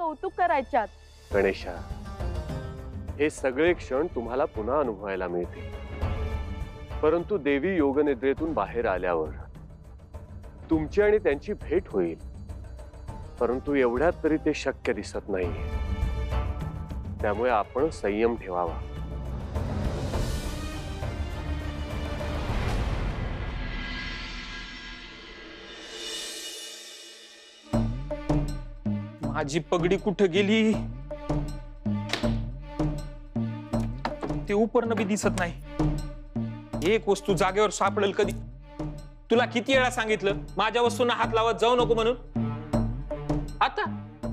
कौतुक करायच्यात. गणेशा, हे सगळे क्षण तुम्हाला पुन्हा अनुभवायला मिळतील, परंतु देवी योगनिद्रेतून बाहेर आल्यावर तुमची आणि त्यांची भेट होईल, परंतु एवढ्यात तरी ते शक्य दिसत नाही. त्यामुळे आपण संयम ठेवावा. माझी पगडी कुठे गेली? ते उपरनं बी दिसत नाही. एक वस्तू जागेवर सापडेल कधी? तुला किती वेळा सांगितलं माझ्या वस्तूंना हात लावत जाऊ नको म्हणून? आता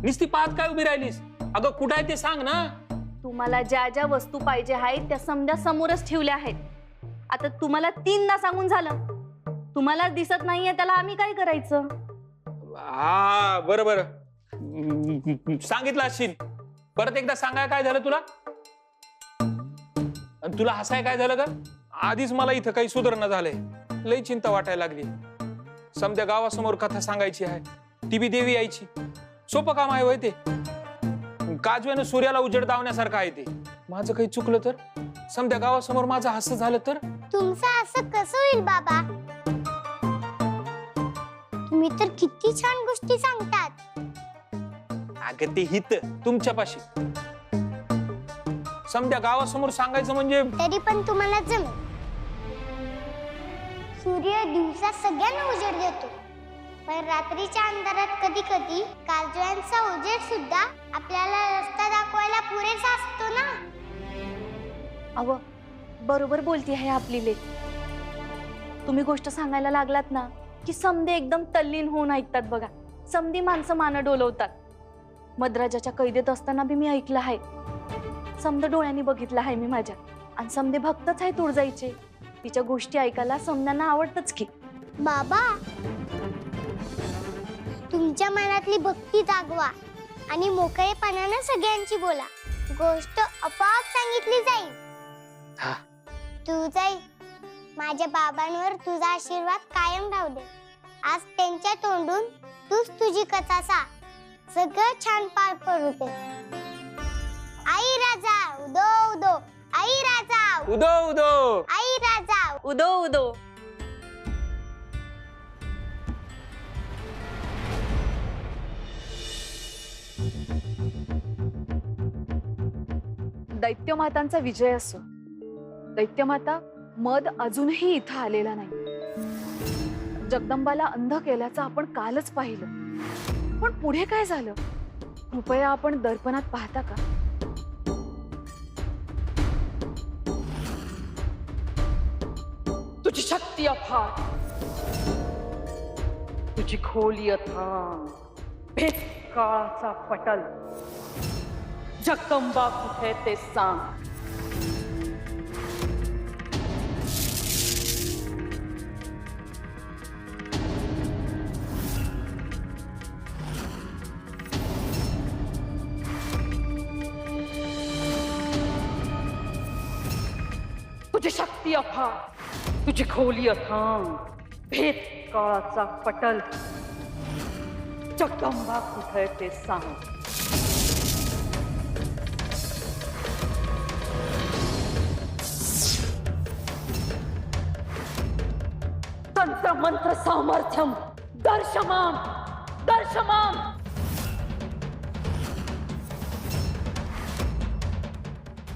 निस्ती पाहत काय उभी राहिलीस? अगं कुठं आहे ते सांग ना. तुम्हाला ज्या ज्या वस्तू पाहिजे आहेत त्या समजा समोरच ठेवल्या आहेत. आता तुम्हाला 3दा सांगून झालं, तुम्हाला दिसत नाहीये त्याला आम्ही काय करायचं? हा बरं सांगितलं असशील. परत एकदा सांगाय काय झालं तुला? आणि तुला हसाय काय झालं का? आधीच मला इथं काही सुधारणा झालंय. लई चिंता वाटायला लागली. समध्या गावासमोर कथा सांगायची आहे, ती बी देवी यायची. सोपं काम आहे वय ते. काजव्यानं सूर्याला उजेड दावण्यासारखं आहे ते. माझं काही चुकलं तर? समध्या गावासमोर माझं हसं झालं तर? तुमचं असं कसं होईल बाबा? तुम्ही तर किती छान गोष्टी सांगतात. अगं ते हित तुमच्यापाशी. समध्या गावासमोर सांगायचं म्हणजे तरी पण तुम्हाला जमेल. सूर्य दिवसा सगळ्यांना उजेड देतो, पण रात्रीच्या अंधारात कधी कधी काजव्यांचा उजेड सुद्धा आपल्याला रस्ता दाखवायला पुरेसा असतो ना. अव बरोबर बोलती आहे आपली लेक. तुम्ही गोष्ट सांगायला लागलात ना की समदे एकदम तल्लीन होऊन ऐकतात बघा. समधी माणसं मानं डोलवतात. मद्राजाच्या कैदेत असताना बी मी ऐकलं आहे. समद डोळ्यांनी बघितलं आहे मी माझ्या. आणि समधे भक्तच आहे तुळजाईचे. तिच्या गोष्टी ऐकायला समध्यांना आवडतच की. बाबा, तुमच्या मनातली भक्ती जागवा आणि मोकळेपणाने सगळ्यांची बोला. गोष्ट आपोआप सांगितली जाईल. तुळजाई, माझ्या बाबांवर तुझा आशीर्वाद कायम राहू दे. आज त्यांच्या तोंडून तूच तुझी कथा सांग. सगळं छान पार पडू दे. आई राजा उदो उदो, आई राजा उदो उदो, आई राजा उदो उदो. दैत्यमातांचा विजय असो. दैत्यमाता मद अजूनही इथं आलेला नाही. जगदंबाला अंध केल्याचं आपण कालच पाहिलं. पण पुढे काय झालं? कृपया आपण दर्पणात पाहता का? तुझी शक्ती अफाट, तुझी खोली अथांग, भेद काळाचा पटल. जगदंबा कुठे ते सांग. तुझी शक्ती अफाट, तुझी खोली अथांग, भेद काळाचा पटल. जगदंबा कुठे ते सांग. तंत्र मंत्र सामर्थ्यम दर्शमाम दर्शमाम.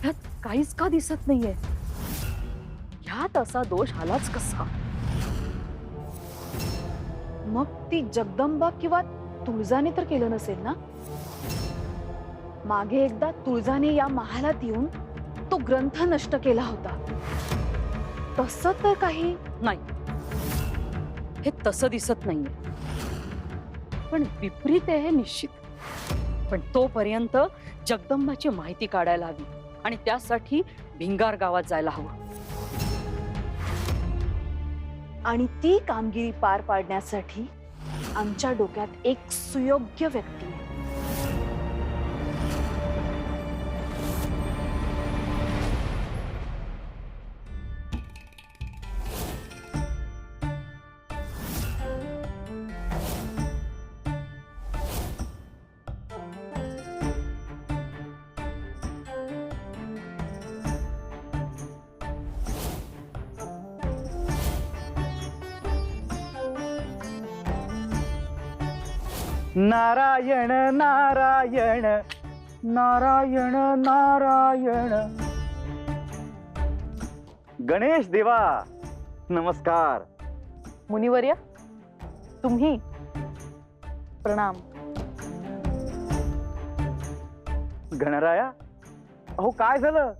ह्यात काहीच का दिसत नाहीये. ह्यात असा दोष आलाच कसा? मग ती जगदंबा किंवा तुळजाने तर केलं नसेल ना? मागे एकदा तुळजाने या महालात येऊन तो ग्रंथ नष्ट केला होता. तसं तर काही नाही. हे तसं दिसत नाहीये. पण विपरीत आहे हे निश्चित. पण तोपर्यंत जगदंबाची माहिती काढायला हवी आणि त्यासाठी भिंगार गावात जायला हवं. आणि ती कामगिरी पार पाडण्यासाठी आमच्या डोक्यात एक सुयोग्य व्यक्ती आहे. नारायण नारायण नारायण नारायण. गणेश देवा नमस्कार. मुनिवर्य तुम्ही प्रणाम. गणराया अहो काय झालं?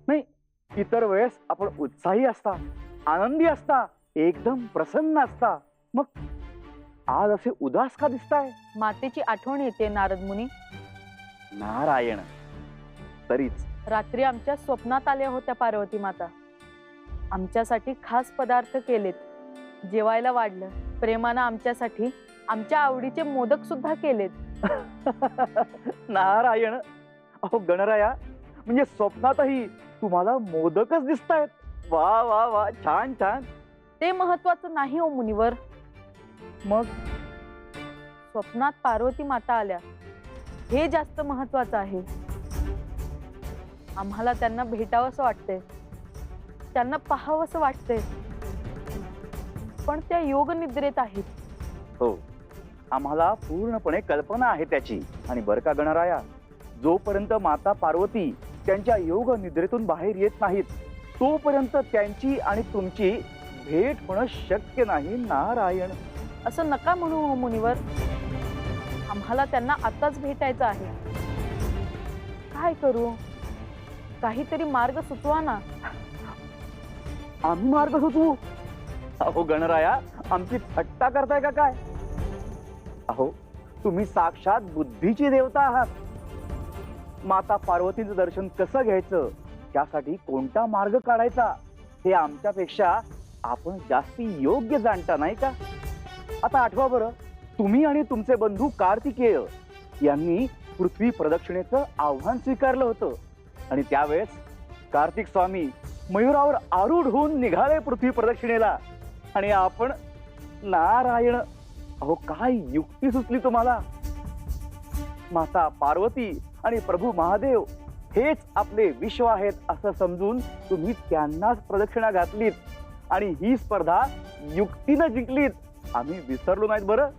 नाही, इतर वेळेस आपण उत्साही असता, आनंदी असता, एकदम प्रसन्न असता, मग आज असे उदास का दिसताय? मातेची आठवण येते नारद मुनी. नारायण. तरीच रात्री आमच्या स्वप्नात आल्या होत्या पार्वती माता. आमच्यासाठी खास पदार्थ केलेत, जेवायला वाढलं, प्रेमानं आमच्यासाठी आमच्या आवडीचे मोदक सुद्धा केलेत. नारायण. अहो गणराया, म्हणजे स्वप्नातही तुम्हाला मोदकच दिसतायत. वा वा वा, छान छान. ते महत्वाचं नाही हो मुनिवर. मग स्वप्नात पार्वती माता आल्या हे जास्त महत्वाचं आहे. आम्हाला त्यांना भेटावंसं वाटतंय, त्यांना पाहावंसं वाटतंय, पण त्या योग निद्रेत आहेत. हो, आम्हाला पूर्णपणे कल्पना आहे त्याची. आणि बरं का गणराया, जोपर्यंत माता पार्वती त्यांच्या योग निद्रेतून बाहेर येत नाहीत, तोपर्यंत त्यांची आणि तुमची भेट होणं शक्य नाही. नारायण. असं नका म्हणू हो मुनिवर. आम्हाला त्यांना आताच भेटायचं आहे. काय करू? काहीतरी मार्ग सुचवा ना. आम्ही मार्ग सुचवू? अहो गणराया, आमची थट्टा करताय का काय? अहो, तुम्ही साक्षात बुद्धीची देवता आहात. माता पार्वतीचं दर्शन कसं घ्यायचं, त्यासाठी कोणता मार्ग काढायचा, हे आमच्यापेक्षा आपण जास्ती योग्य जाणता, नाही का? आता आठवा बरं, तुम्ही आणि तुमचे बंधू कार्तिकेय यांनी पृथ्वी प्रदक्षिणेचं आव्हान स्वीकारलं होतं. आणि त्यावेळेस कार्तिक स्वामी मयुरावर आरूढ होऊन निघाले पृथ्वी प्रदक्षिणेला. आणि आपण नारायण. अहो काय युक्ती सुचली तुम्हाला? माता पार्वती आणि प्रभू महादेव हेच आपले विश्व आहेत असं समजून तुम्ही त्यांनाच प्रदक्षिणा घातलीत आणि ही स्पर्धा युक्तीनं जिंकलीत. आम्ही विसरलो नाहीत बरं.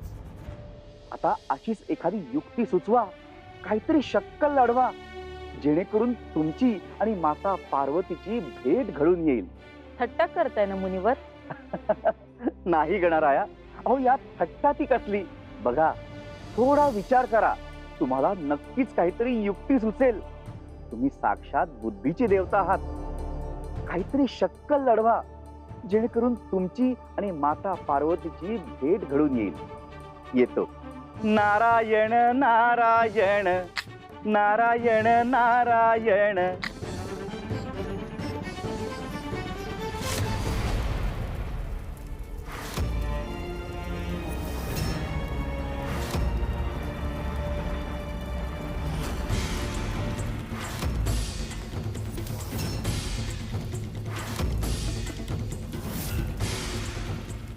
आता अशीच एखादी युक्ती सुचवा, काहीतरी शक्कल लढवा, जेणेकरून तुमची आणि माता पार्वतीची भेट घडून येईल. थट्टा करताय ना मुनिवर? नाही गणराया, अहो यात थट्टा ती कसली? बघा, थोडा विचार करा, तुम्हाला नक्कीच काहीतरी युक्ती सुचेल. तुम्ही साक्षात बुद्धीची देवता आहात. काहीतरी शक्कल लढवा, जेणेकरून तुमची आणि माता पार्वतीची भेट घडून येईल. येतो. नारायण नारायण नारायण नारायण.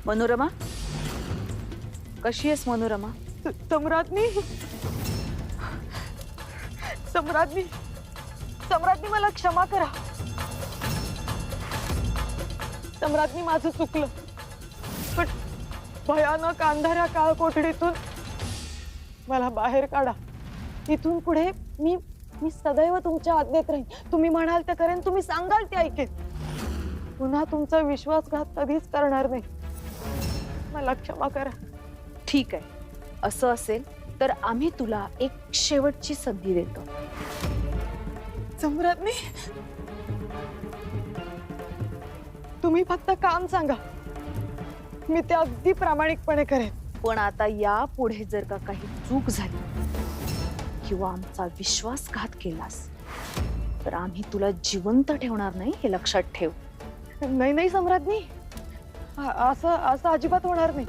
मनोरमा, कशी आहेस मनोरमा? सम्राज्ञी, सम्राज्ञी, सम्राज्ञी मला क्षमा करा. सम्राज्ञी, माझं चुकलं, पण भयानक अंधाऱ्या काळ कोठडीतून मला बाहेर काढा. इथून पुढे मी सदैव तुमच्या आज्ञेत राहीन. तुम्ही म्हणाल ते करेन, तुम्ही सांगाल ते ऐकेन. पुन्हा तुमचा विश्वासघात कधीच करणार नाही. मला क्षमा करा. ठीक आहे, असं असेल तर आम्ही तुला एक शेवटची संधी देतो. सम्राज्ञी, तुम्ही फक्त काम सांगा, मी ते अगदी प्रामाणिकपणे करेन. पण आता या पुढे जर का काही चूक झाली किंवा आमचा विश्वासघात केलास तर आम्ही तुला जिवंत ठेवणार नाही, हे लक्षात ठेव. नाही नाही सम्राज्ञी, असं अजिबात होणार नाही.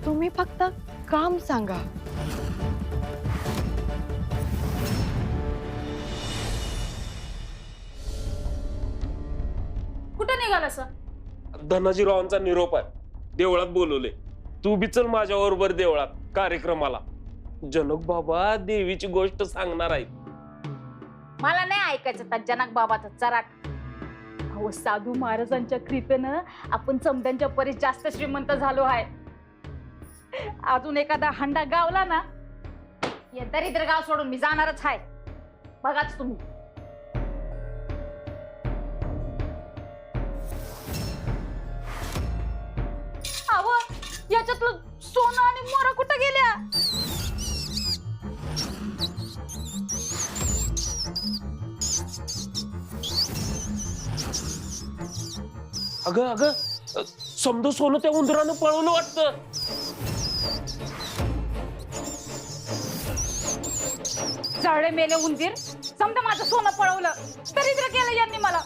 तुम्ही फक्त काम सांगा. कुठे निघाला असं? धनाजीरावांचा निरोप आहे, देवळात बोलवले. तू बी चल माझ्या बरोबर देवळात कार्यक्रमाला. जनक बाबा देवीची गोष्ट सांगणार आहेत. मला नाही ऐकायचं त्या जनक बाबाचं चराट. अहो, साधू महाराजांच्या कृपेनं आपण समद्यांच्या परीस जास्त श्रीमंत झालो आहे. अजून एखादा हंडा गावला ना, या दरिद्र गाव सोडून मी जाणारच आहे. बघाच तुम्ही. अहो, याच्यातलं सोनं आणि मोरा कुठं गेल्या? अगं अगं समजा सोनं त्या उंदरानं पळवलं वाटतं. जळले मेले उंदीर, समजा माझं सोनं पळवलं. दरिद्र केलं यांनी मला.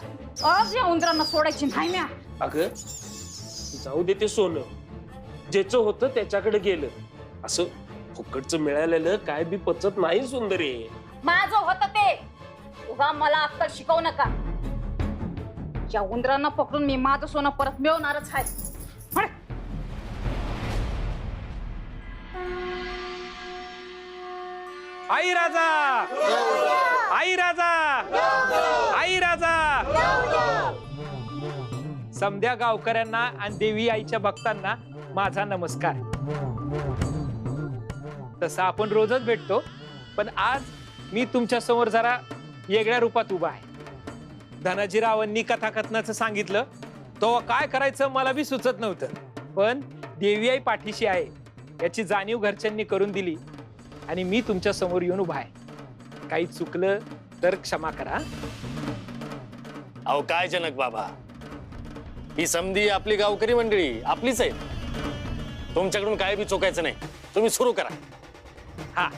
आज या उंदरांना सोडायची नाही म्या. अगं जाऊ दे ते सोनं, ज्याचं होतं त्याच्याकडे गेलं. असं फुकटचं मिळालेलं काय बी पचत नाही सुंदरे. माझं होतं ते. उगा मला अक्कल शिकवू नका. या उंदरांना पकडून मी माझं सोनं परत मिळवणारच आहे. हट. आई राजा, आई राजा, आई राजा. समध्या गावकऱ्यांना आणि देवी आईच्या भक्तांना माझा नमस्कार. तसं आपण रोजच भेटतो, पण आज मी तुमच्या समोर जरा वेगळ्या रूपात उभा आहे. धनाजीरावांनी कथाकथनाचं सांगितलं तेव्हा काय करायचं मला बी सुचत नव्हतं, पण देवी आई पाठीशी आहे याची जाणीव घरच्यांनी करून दिली आणि मी तुमच्या समोर येऊन उभा आहे. काही चुकलं तर क्षमा करा. अहो काय जनक बाबा, ही समधी आपली गावकरी मंडळी आपलीच आहे. तुमच्याकडून काय बी चुकायचं नाही. तुम्ही सुरू करा. हा,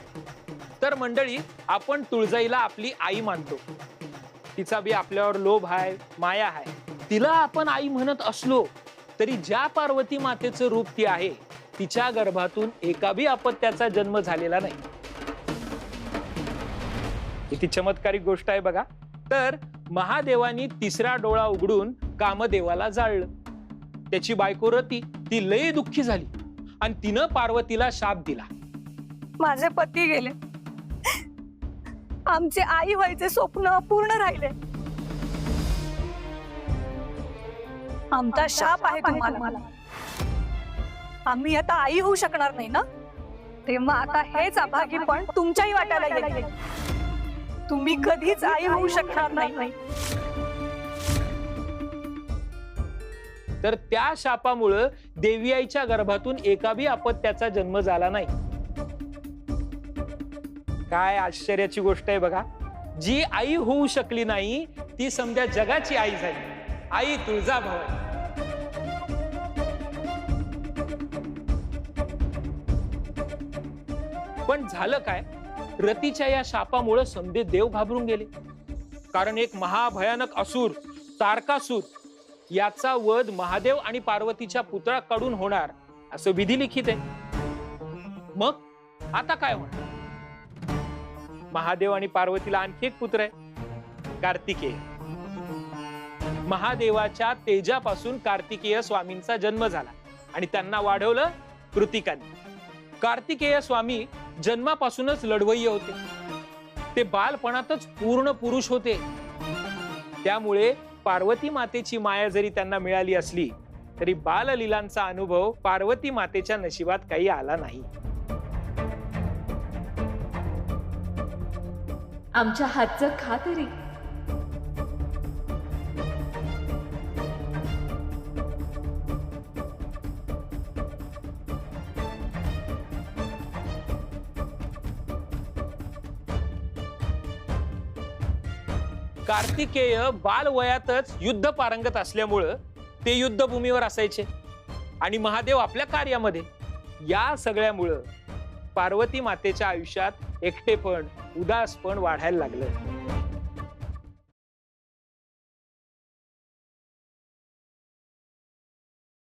तर मंडळी, आपण तुळजाईला आपली आई मानतो. तिचा बी आपल्यावर लोभ आहे, माया आहे. तिला आपण आई म्हणत असलो तरी ज्या पार्वती मातेचं रूप ती आहे, तिच्या गर्भातून एका बी अपत्याचा जन्म झालेला नाही. किती चमत्कारिक गोष्ट आहे बघा. तर महादेवानी तिसरा डोळा उघडून कामदेवाला जाळलं. त्याची बायको रती ती लय दुःखी झाली आणि तिनं पार्वतीला शाप दिला. माझे पती गेले, आमचे आई व्हायचे स्वप्न अपूर्ण राहिले. आमचा शाप आहे तुम्हाला. आम्ही आता आई होऊ शकणार नाही ना, तेव्हा आता हेच अभागीपण तुमच्याही वाट्याला येईल. तुम्ही कधीच आई होऊ शकणार नाही. तर त्या शापामुळं देवी आईच्या गर्भातून एका बी अपत्याचा जन्म झाला नाही. काय आश्चर्याची गोष्ट आहे बघा. जी आई होऊ शकली नाही ती समजा जगाची आई झाली. आई तुळजाभवानी. पण झालं काय, रतीच्या या शापामुळे समदे देव घाबरून गेले. कारण एक महाभयानक असुर तारकासूर याचा वध महादेव आणि पार्वतीच्या पुतळाकडून होणार असं विधी लिखित आहे. मग आता काय होणार? महादेव आणि पार्वतीला आणखी एक पुत्र आहे, कार्तिकेय. महादेवाच्या तेजापासून कार्तिकेय स्वामींचा जन्म झाला आणि त्यांना वाढवलं कृतिकांनी. कार्तिकेय स्वामी जन्मापासूनच लढवय्ये होते. ते बालपणातच पूर्ण पुरुष होते. त्यामुळे पार्वती मातेची माया जरी त्यांना मिळाली असली तरी बाललीलांचा अनुभव पार्वती मातेच्या नशिबात काही आला नाही. आमच्या हातचं खा तरी. कार्तिकेय बालवयातच युद्ध पारंगत असल्यामुळं ते युद्धभूमीवर असायचे आणि महादेव आपल्या कार्यामध्ये. या सगळ्यामुळं पार्वती मातेच्या आयुष्यात एकटेपण, उदासपण वाढायला लागलं.